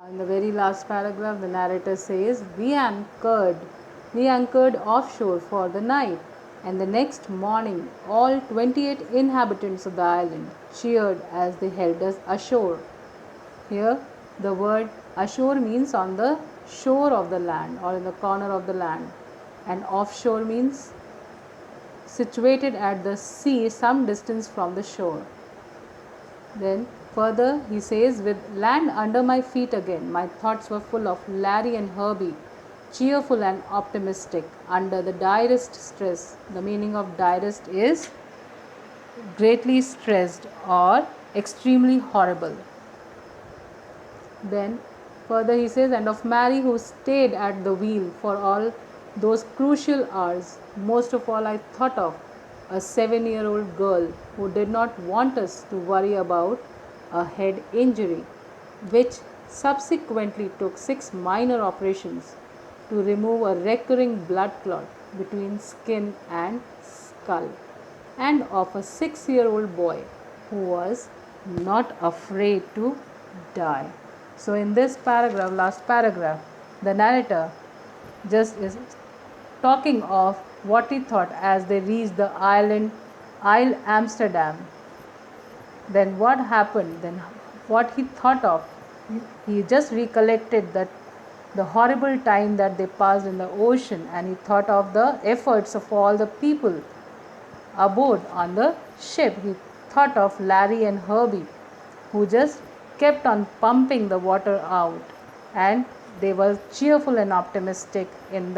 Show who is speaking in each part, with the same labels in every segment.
Speaker 1: In the very last paragraph, the narrator says, we anchored offshore for the night, and the next morning all 28 inhabitants of the island cheered as they held us ashore. Here, the word ashore means on the shore of the land or in the corner of the land, and offshore means situated at the sea some distance from the shore. Then further he says, with land under my feet again, my thoughts were full of Larry and Herbie, cheerful and optimistic under the direst stress. The meaning of direst is greatly stressed or extremely horrible. Then further he says, and of Mary who stayed at the wheel for all those crucial hours. Most of all, I thought of a 7-year-old girl who did not want us to worry about a head injury, which subsequently took 6 minor operations to remove a recurring blood clot between skin and skull, and of a 6-year-old boy who was not afraid to die. So, in this paragraph, last paragraph, the narrator just is talking of what he thought as they reached the Isle Amsterdam. Then what happened? Then what he thought of? He just recollected that the horrible time that they passed in the ocean, and he thought of the efforts of all the people aboard on the ship. He thought of Larry and Herbie, who just kept on pumping the water out, and they were cheerful and optimistic in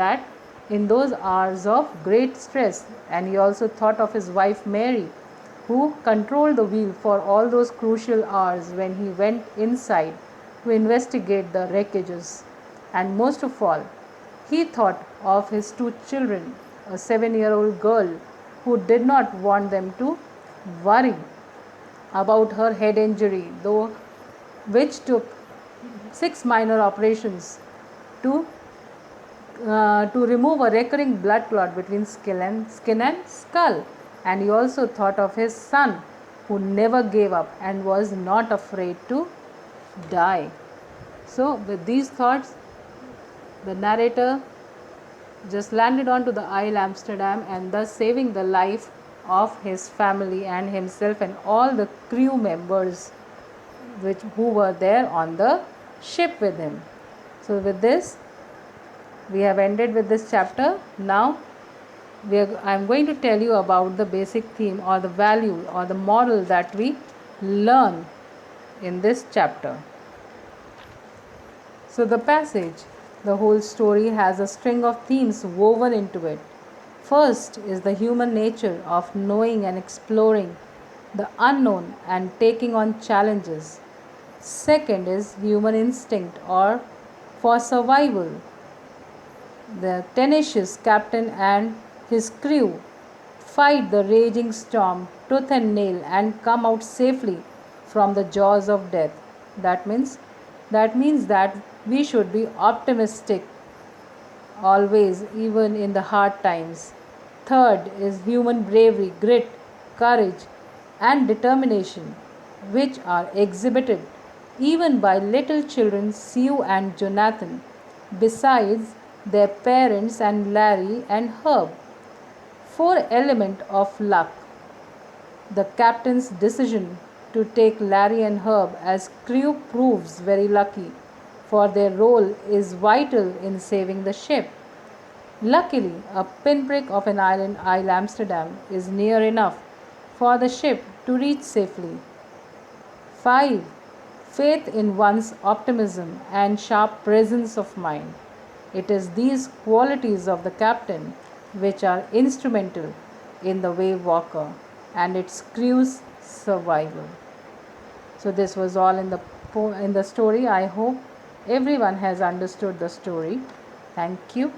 Speaker 1: those hours of great stress. And he also thought of his wife Mary, who controlled the wheel for all those crucial hours when he went inside to investigate the wreckages. And most of all, he thought of his 2 children, a 7-year-old girl who did not want them to worry about her head injury, though which took 6 minor operations to remove a recurring blood clot between skin and skull. And he also thought of his son, who never gave up and was not afraid to die. So, with these thoughts, the narrator just landed onto the Isle Amsterdam, and thus saving the life of his family and himself and all the crew members who were there on the ship with him. So, with this, we have ended with this chapter. Now, I am going to tell you about the basic theme or the value or the moral that we learn in this chapter. So, the passage, the whole story has a string of themes woven into it. First is the human nature of knowing and exploring the unknown and taking on challenges. Second is human instinct or for survival. The tenacious captain and his crew fight the raging storm tooth and nail and come out safely from the jaws of death. That means that we should be optimistic always, even in the hard times. Third is human bravery, grit, courage, and determination, which are exhibited even by little children Sue and Jonathan, besides their parents and Larry and Herb. Fourth element of luck. The captain's decision to take Larry and Herb as crew proves very lucky, for their role is vital in saving the ship. Luckily, a pinprick of an island, Isle Amsterdam, is near enough for the ship to reach safely. 5. Faith in one's optimism and sharp presence of mind. It is these qualities of the captain which are instrumental in the Wave Walker and its crew's survival. So this was all in the story. I hope everyone has understood the story. Thank you.